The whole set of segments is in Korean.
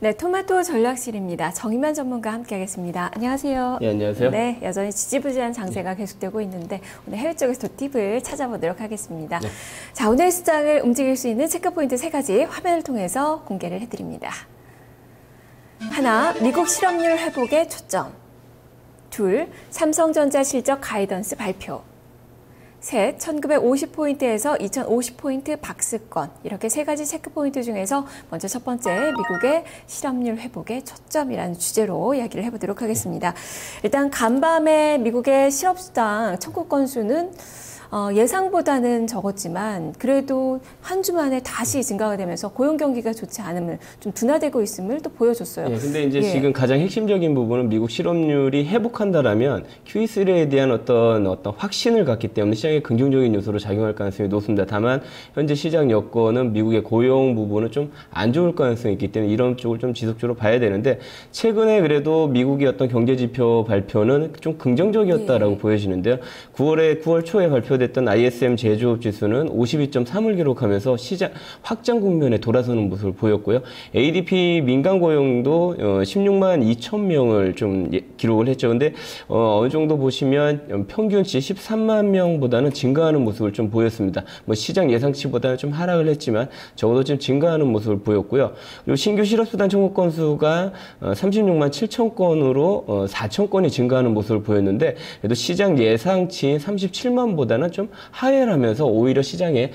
네, 토마토 전략실입니다. 정의만 전문가 함께하겠습니다. 안녕하세요. 네, 안녕하세요. 네, 여전히 지지부진한 장세가 계속되고 있는데 오늘 해외 쪽에서 팁을 찾아보도록 하겠습니다. 네. 자, 오늘 시장을 움직일 수 있는 체크포인트 3가지 화면을 통해서 공개를 해드립니다. 하나, 미국 실업률 회복에 초점. 둘, 삼성전자 실적 가이던스 발표. 셋, 1950포인트에서 2050포인트 박스권. 이렇게 3가지 체크포인트 중에서 먼저 첫 번째, 미국의 실업률 회복에 초점이라는 주제로 이야기를 해보도록 하겠습니다. 일단 간밤에 미국의 실업수당 청구 건수는 예상보다는 적었지만 그래도 한 주 만에 다시 증가가 되면서 고용 경기가 좋지 않음을 좀 둔화되고 있음을 또 보여줬어요. 예, 근데 이제 지금 가장 핵심적인 부분은 미국 실업률이 회복한다라면 QE3에 대한 어떤 확신을 갖기 때문에 시장에 긍정적인 요소로 작용할 가능성이 높습니다. 다만 현재 시장 여건은 미국의 고용 부분은 좀 안 좋을 가능성이 있기 때문에 이런 쪽을 좀 지속적으로 봐야 되는데 최근에 그래도 미국의 어떤 경제 지표 발표는 좀 긍정적이었다라고 보여지는데요. 9월 초에 발표됐던 ISM 제조업 지수는 52.3을 기록하면서 시장 확장 국면에 돌아서는 모습을 보였고요. ADP 민간 고용도 16만 2천 명을 좀 기록을 했죠. 근데 어느 정도 보시면 평균치 13만 명보다는 증가하는 모습을 좀 보였습니다. 뭐 시장 예상치보다는 좀 하락을 했지만 적어도 좀 증가하는 모습을 보였고요. 그리고 신규 실업수당 청구 건수가 36만 7천 건으로 4천 건이 증가하는 모습을 보였는데 그래도 시장 예상치인 37만보다는 좀 하회를 하면서 오히려 시장에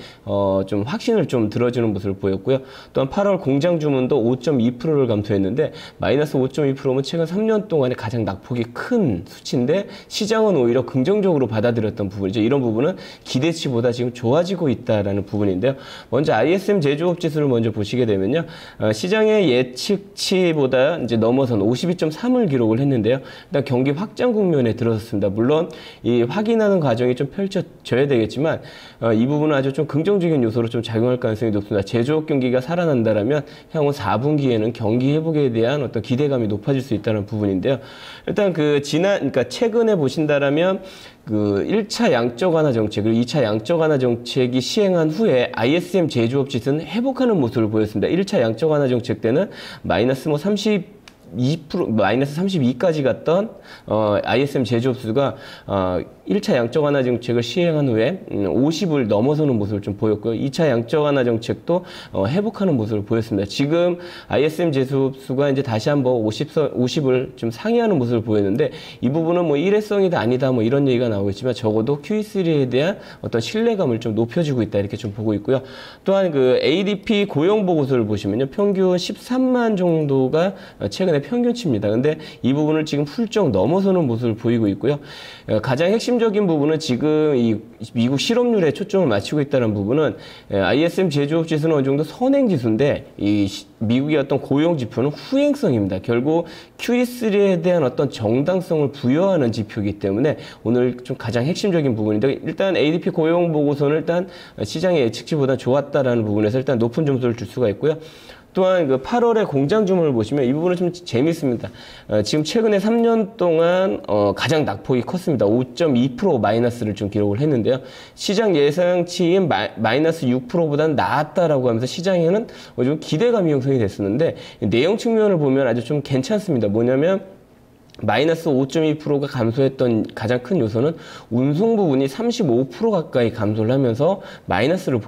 좀 확신을 좀 들어주는 모습을 보였고요. 또한 8월 공장 주문도 5.2%를 감소했는데 마이너스 5.2%면 최근 3년 동안에 가장 낙폭이 큰 수치인데 시장은 오히려 긍정적으로 받아들였던 부분이죠. 이런 부분은 기대치보다 지금 좋아지고 있다라는 부분인데요. 먼저 ISM 제조업 지수를 먼저 보시게 되면요. 시장의 예측치보다 이제 넘어선 52.3을 기록을 했는데요. 일단 경기 확장 국면에 들어섰습니다. 물론 이 확인하는 과정이 좀 펼쳐져야 되겠지만 이 부분은 아주 좀 긍정적인 요소로 좀 작용할 가능성이 높습니다. 제조업 경기가 살아난다라면 향후 4분기에는 경기 회복에 대한 어떤 기대감이 높아질 수 있다는 부분인데요. 일단 그러니까 최근에 보신다라면 그 1차 양적 완화 정책, 그리고 2차 양적 완화 정책이 시행한 후에 ISM 제조업 지수는 회복하는 모습을 보였습니다. 1차 양적 완화 정책 때는 마이너스 32까지 갔던 ISM 제조업 수가 1차 양적 완화 정책을 시행한 후에 50을 넘어서는 모습을 좀 보였고요. 2차 양적 완화 정책도 회복하는 모습을 보였습니다. 지금 ISM 제조업 수가 이제 다시 한번 50을 좀 상회하는 모습을 보였는데 이 부분은 뭐 일회성이다 아니다 뭐 이런 얘기가 나오겠지만 적어도 QE3에 대한 어떤 신뢰감을 좀 높여주고 있다 이렇게 좀 보고 있고요. 또한 그 ADP 고용 보고서를 보시면요. 평균 13만 정도가 최근에 평균치입니다. 근데 이 부분을 지금 훌쩍 넘어서는 모습을 보이고 있고요. 가장 핵심적인 부분은 지금 이 미국 실업률에 초점을 맞추고 있다는 부분은 ISM 제조업 지수는 어느 정도 선행 지수인데 이 미국의 어떤 고용 지표는 후행성입니다. 결국 QE3에 대한 어떤 정당성을 부여하는 지표이기 때문에 오늘 좀 가장 핵심적인 부분인데 일단 ADP 고용 보고서는 일단 시장의 예측치보다 좋았다라는 부분에서 일단 높은 점수를 줄 수가 있고요. 또한 그 8월에 공장 주문을 보시면 이 부분은 좀 재밌습니다. 지금 최근에 3년 동안 가장 낙폭이 컸습니다. 5.2% 마이너스를 좀 기록을 했는데요. 시장 예상치인 마이너스 6%보다는 나았다라고 하면서 시장에는 좀 기대감이 형성이 됐었는데 내용 측면을 보면 아주 좀 괜찮습니다. 뭐냐면 마이너스 5.2%가 감소했던 가장 큰 요소는 운송 부분이 35% 가까이 감소를 하면서 마이너스를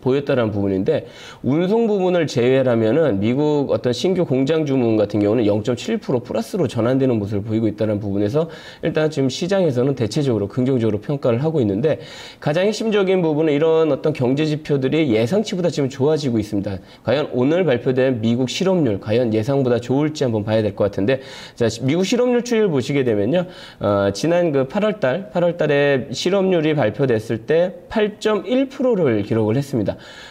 보였다는 부분인데 운송 부분을 제외하면은 미국 어떤 신규 공장 주문 같은 경우는 0.7% 플러스로 전환되는 모습을 보이고 있다는 부분에서 일단 지금 시장에서는 대체적으로 긍정적으로 평가를 하고 있는데 가장 핵심적인 부분은 이런 어떤 경제 지표들이 예상치보다 지금 좋아지고 있습니다. 과연 오늘 발표된 미국 실업률 과연 예상보다 좋을지 한번 봐야 될 것 같은데 자, 미국 실업률 추이를 보시게 되면요. 지난 그 8월 달에 실업률이 발표됐을 때 8.1%를 기록을 했습니다.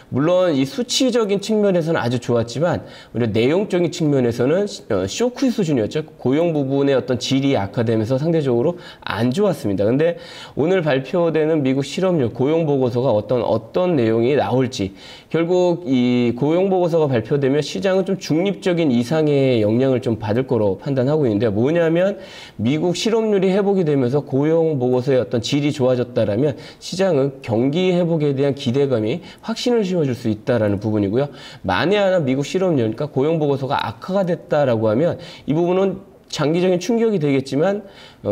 물론 이 수치적인 측면에서는 아주 좋았지만 오히려 내용적인 측면에서는 쇼크 수준이었죠. 고용 부분의 어떤 질이 악화되면서 상대적으로 안 좋았습니다. 근데 오늘 발표되는 미국 실업률 고용 보고서가 어떤 내용이 나올지 결국 이 고용 보고서가 발표되면 시장은 좀 중립적인 이상의 영향을 좀 받을 거로 판단하고 있는데 뭐냐면 미국 실업률이 회복이 되면서 고용 보고서의 어떤 질이 좋아졌다라면 시장은 경기 회복에 대한 기대감이 확신을 심어줄 수 있다라는 부분이고요. 만에 하나 미국 실업률, 그러니까 고용 보고서가 악화가 됐다라고 하면 이 부분은 장기적인 충격이 되겠지만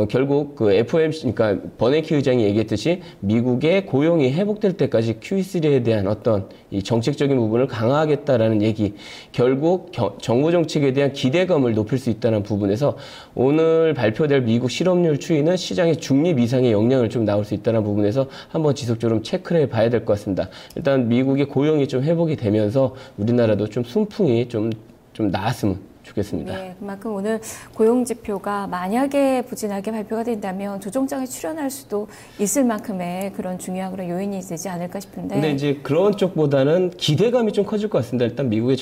결국 그 FOMC, 그러니까 버냉키 의장이 얘기했듯이 미국의 고용이 회복될 때까지 QE3에 대한 어떤 이 정책적인 부분을 강화하겠다라는 얘기, 결국 정부 정책에 대한 기대감을 높일 수 있다는 부분에서 오늘 발표될 미국 실업률 추이는 시장의 중립 이상의 영향을 좀 나올 수 있다는 부분에서 한번 지속적으로 체크를 해봐야 될 것 같습니다. 일단 미국의 고용이 좀 회복이 되면서 우리나라도 좀 순풍이 좀 나았으면 좋겠습니다. 네, 그만큼 오늘 고용 지표가 만약에 부진하게 발표가 된다면 조정장에 출현할 수도 있을 만큼의 그런 중요한 그런 요인이 되지 않을까 싶은데. 근데 이제 그런 쪽보다는 기대감이 좀 커질 것 같습니다. 일단 미국의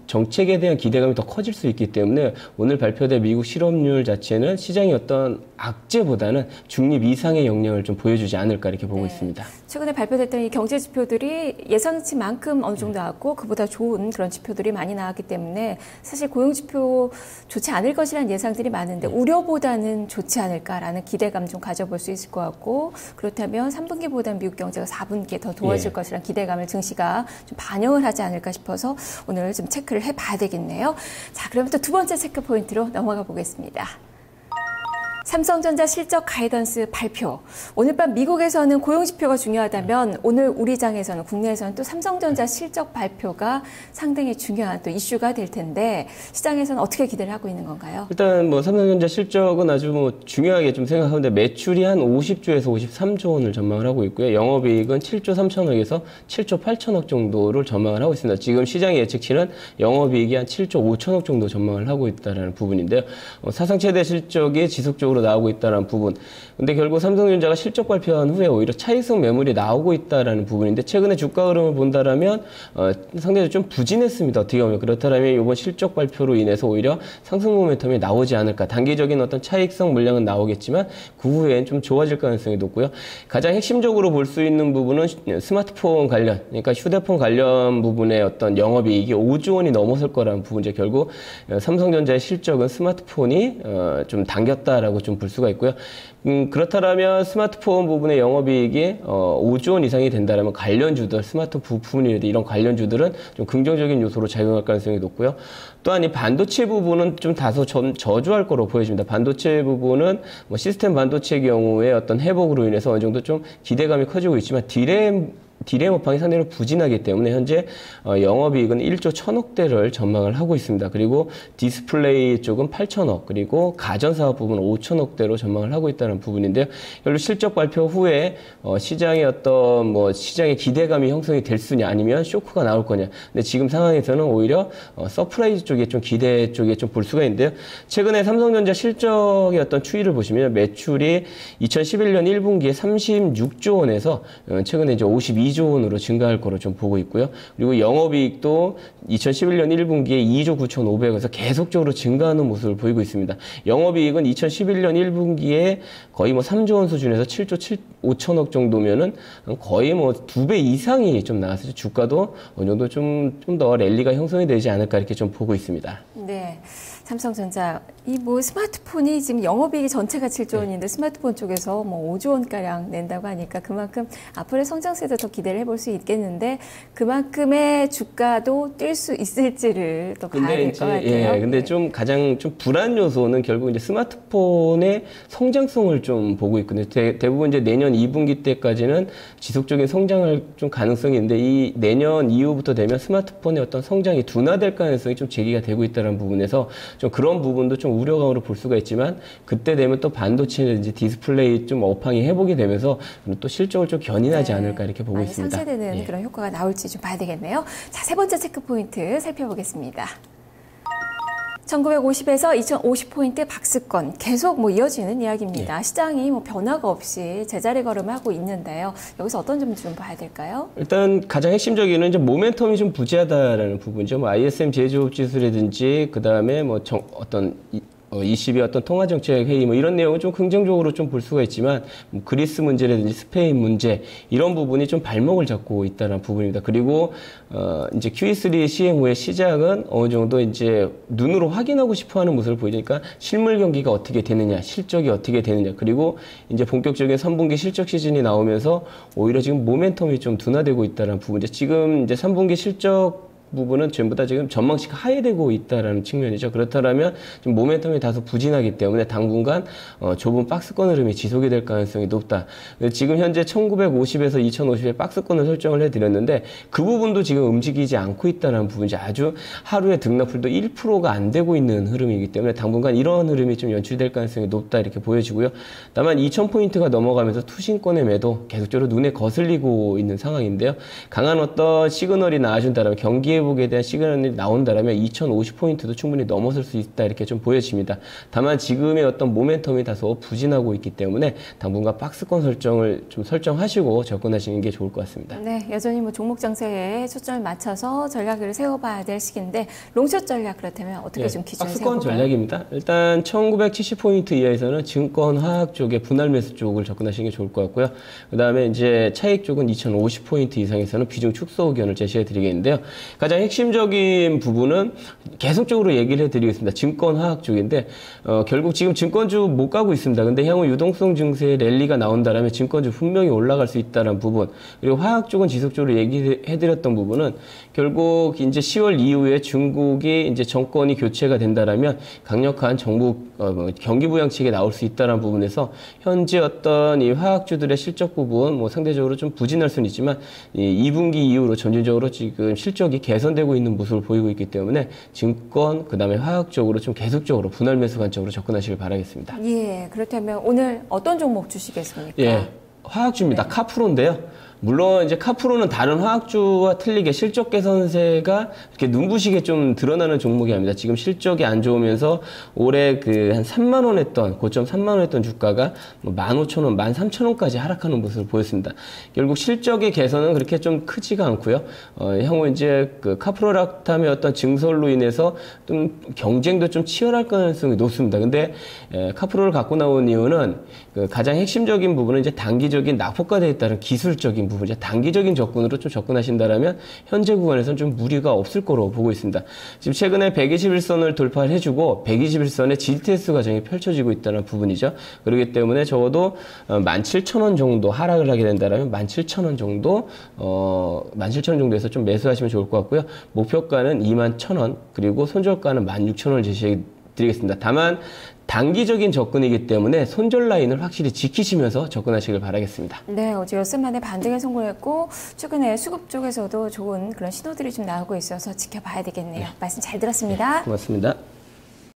정책에 대한 기대감이 더 커질 수 있기 때문에 오늘 발표된 미국 실업률 자체는 시장의 어떤 악재보다는 중립 이상의 영향을 좀 보여주지 않을까 이렇게 보고 있습니다. 최근에 발표됐던 이 경제 지표들이 예상치만큼 어느 정도 나왔고 그보다 좋은 그런 지표들이 많이 나왔기 때문에 사실 고용 지표 좋지 않을 것이라는 예상들이 많은데 우려보다는 좋지 않을까라는 기대감 좀 가져볼 수 있을 것 같고, 그렇다면 3분기보다는 미국 경제가 4분기에 더 도와줄 것이라는 기대감을 증시가 좀 반영을 하지 않을까 싶어서 오늘 좀 체크를 해봐야 되겠네요. 자, 그럼 또 두 번째 체크 포인트로 넘어가 보겠습니다. 삼성전자 실적 가이던스 발표. 오늘 밤 미국에서는 고용지표가 중요하다면 오늘 우리 장에서는, 국내에서는 또 삼성전자 실적 발표가 상당히 중요한 또 이슈가 될 텐데 시장에서는 어떻게 기대를 하고 있는 건가요? 일단 뭐 삼성전자 실적은 아주 뭐 중요하게 좀 생각하는데 매출이 한 50조에서 53조 원을 전망을 하고 있고요. 영업이익은 7조 3천억에서 7조 8천억 정도를 전망을 하고 있습니다. 지금 시장의 예측치는 영업이익이 한 7조 5천억 정도 전망을 하고 있다는 부분인데요. 사상 최대 실적이 지속적으로 나오고 있다는 부분. 근데 결국 삼성전자가 실적 발표한 후에 오히려 차익성 매물이 나오고 있다는 부분인데 최근에 주가 흐름을 본다라면 상대적으로 좀 부진했습니다. 어떻게 보면 그렇다면 이번 실적 발표로 인해서 오히려 상승 모멘텀이 나오지 않을까. 단기적인 어떤 차익성 물량은 나오겠지만 그 후엔 좀 좋아질 가능성이 높고요. 가장 핵심적으로 볼 수 있는 부분은 스마트폰 관련, 그러니까 휴대폰 관련 부분의 어떤 영업이익이 5조 원이 넘어설 거라는 부분이죠. 결국 삼성전자의 실적은 스마트폰이 좀 당겼다라고 좀 볼 수가 있고요. 그렇다면 스마트폰 부분의 영업이익이 5조 원 이상이 된다면 관련주들, 스마트폰 부품이라든지 이런 관련주들은 좀 긍정적인 요소로 작용할 가능성이 높고요. 또한 이 반도체 부분은 좀 다소 저조할 거로 보여집니다. 반도체 부분은 뭐 시스템 반도체의 경우에 어떤 회복으로 인해서 어느 정도 좀 기대감이 커지고 있지만 디램 업황이 상대로 부진하기 때문에 현재 영업이익은 1조 1,000억대를 전망을 하고 있습니다. 그리고 디스플레이 쪽은 8천억, 그리고 가전사업 부분은 5천억대로 전망을 하고 있다는 부분인데요. 결국 실적 발표 후에 시장의 어떤 뭐 시장의 기대감이 형성이 될 수냐 아니면 쇼크가 나올 거냐. 근데 지금 상황에서는 오히려 서프라이즈 쪽에 좀 기대 쪽에 좀 볼 수가 있는데요. 최근에 삼성전자 실적의 어떤 추이를 보시면 매출이 2011년 1분기에 36조 원에서 최근에 이제 52조 원으로 증가할 거로 좀 보고 있고요. 그리고 영업이익도 2011년 1분기에 2조 9,500원에서 계속적으로 증가하는 모습을 보이고 있습니다. 영업이익은 2011년 1분기에 거의 뭐 3조 원 수준에서 7조 5천억 정도면은 거의 뭐 2배 이상이 좀 나왔어요. 주가도 어느 정도 좀 더 랠리가 형성이 되지 않을까 이렇게 좀 보고 있습니다. 네. 삼성전자, 이 뭐 스마트폰이 지금 영업이익이 전체가 7조 원인데 스마트폰 쪽에서 뭐 5조 원가량 낸다고 하니까 그만큼 앞으로의 성장세도 더 기대를 해볼 수 있겠는데 그만큼의 주가도 뛸 수 있을지를 또 봐야 될 것 같아요. 예, 근데 좀 가장 좀 불안 요소는 결국 이제 스마트폰의 성장성을 좀 보고 있거든요. 대부분 이제 내년 2분기 때까지는 지속적인 성장할 좀 가능성이 있는데 이 내년 이후부터 되면 스마트폰의 어떤 성장이 둔화될 가능성이 좀 제기가 되고 있다는 부분에서 좀 그런 부분도 좀 우려감으로 볼 수가 있지만 그때 되면 또 반도체든지 디스플레이 좀 업황이 회복이 되면서 또 실적을 좀 견인하지 않을까 이렇게 보고 있습니다. 상쇄되는 그런 효과가 나올지 좀 봐야 되겠네요. 자, 세 번째 체크 포인트 살펴보겠습니다. 1950에서 2050포인트 박스권 계속 뭐 이어지는 이야기입니다. 시장이 뭐 변화가 없이 제자리 걸음하고 있는데요. 여기서 어떤 점 좀 봐야 될까요? 일단 가장 핵심적인 이제 모멘텀이 좀 부재하다라는 부분이죠. 뭐 ISM 제조업 지수라든지 그 다음에 뭐 어떤 G20의 어떤 통화정책 회의 뭐 이런 내용은 좀 긍정적으로 좀 볼 수가 있지만 뭐 그리스 문제라든지 스페인 문제 이런 부분이 좀 발목을 잡고 있다는 부분입니다. 그리고 이제 QE3 시행 후에 시장은 어느 정도 이제 눈으로 확인하고 싶어하는 모습을 보이니까 실물 경기가 어떻게 되느냐, 실적이 어떻게 되느냐, 그리고 이제 본격적인 3분기 실적 시즌이 나오면서 오히려 지금 모멘텀이 좀 둔화되고 있다는 부분이죠. 지금 이제 3분기 실적 부분은 전부 다 지금 전망치가 하회되고 있다라는 측면이죠. 그렇다면 지금 모멘텀이 다소 부진하기 때문에 당분간 좁은 박스권 흐름이 지속이 될 가능성이 높다. 지금 현재 1950에서 2050의 박스권을 설정을 해드렸는데 그 부분도 지금 움직이지 않고 있다는 부분이죠. 아주 하루에 등락률도 1%가 안 되고 있는 흐름이기 때문에 당분간 이런 흐름이 좀 연출될 가능성이 높다 이렇게 보여지고요. 다만 2000포인트가 넘어가면서 투신권의 매도 계속적으로 눈에 거슬리고 있는 상황인데요. 강한 어떤 시그널이 나와준다면 경기 회복에 대한 시그널이 나온다면 2050포인트도 충분히 넘어설 수 있다 이렇게 좀 보여집니다. 다만 지금의 어떤 모멘텀이 다소 부진하고 있기 때문에 당분간 박스권 설정을 좀 설정하시고 접근하시는 게 좋을 것 같습니다. 네, 여전히 뭐 종목 장세에 초점을 맞춰서 전략을 세워봐야 될 시기인데 롱숏 전략 그렇다면 어떻게 좀 기준을 세워볼까요? 박스권 전략입니다. 일단 1970포인트 이하에서는 증권 화학 쪽의 분할 매수 쪽을 접근하시는 게 좋을 것 같고요. 그 다음에 이제 차익 쪽은 2050포인트 이상에서는 비중 축소 의견을 제시해 드리겠는데요. 가장 핵심적인 부분은 계속적으로 얘기를 해드리겠습니다. 증권화학 쪽인데 결국 지금 증권주 못 가고 있습니다. 근데 향후 유동성 증세의 랠리가 나온다면 증권주 분명히 올라갈 수 있다는 부분, 그리고 화학 쪽은 지속적으로 얘기해드렸던 부분은 결국 이제 10월 이후에 중국이 이제 정권이 교체가 된다면 강력한 정부 경기 부양책이 나올 수 있다는 부분에서 현재 어떤 이 화학주들의 실적 부분 뭐 상대적으로 좀 부진할 수는 있지만 이 2분기 이후로 전체적으로 지금 실적이 개선되고 있는 모습을 보이고 있기 때문에 증권 그다음에 화학 쪽으로 좀 계속적으로 분할 매수 관점으로 접근하시길 바라겠습니다. 예, 그렇다면 오늘 어떤 종목 주시겠습니까? 예, 화학주입니다. 네. 카프로인데요. 물론 이제 카프로는 다른 화학주와 틀리게 실적 개선세가 이렇게 눈부시게 좀 드러나는 종목이 아닙니다. 지금 실적이 안 좋으면서 올해 그 한 3만 원 했던 고점 3만 원 했던 주가가 15,000원, 13,000원까지 하락하는 모습을 보였습니다. 결국 실적의 개선은 그렇게 좀 크지가 않고요. 향후 이제 그 카프로락탐의 어떤 증설로 인해서 좀 경쟁도 좀 치열할 가능성이 높습니다. 근데 카프로를 갖고 나온 이유는 그 가장 핵심적인 부분은 이제 단기적인 낙폭과대에 따른 기술적인 부분, 이제 단기적인 접근으로 좀 접근하신다라면 현재 구간에서는 좀 무리가 없을 거로 보고 있습니다. 지금 최근에 121선을 돌파를 해주고 121선의 GTS 과정이 펼쳐지고 있다는 부분이죠. 그렇기 때문에 적어도 17,000원 정도 하락을 하게 된다면 17,000원 정도 17,000원 정도에서 좀 매수하시면 좋을 것 같고요. 목표가는 21,000원 그리고 손절가는 16,000원을 제시해 드리겠습니다. 다만 단기적인 접근이기 때문에 손절 라인을 확실히 지키시면서 접근하시길 바라겠습니다. 네, 어제 엿새 만에 반등에 성공했고 최근에 수급 쪽에서도 좋은 그런 신호들이 좀 나오고 있어서 지켜봐야 되겠네요. 말씀 잘 들었습니다. 고맙습니다.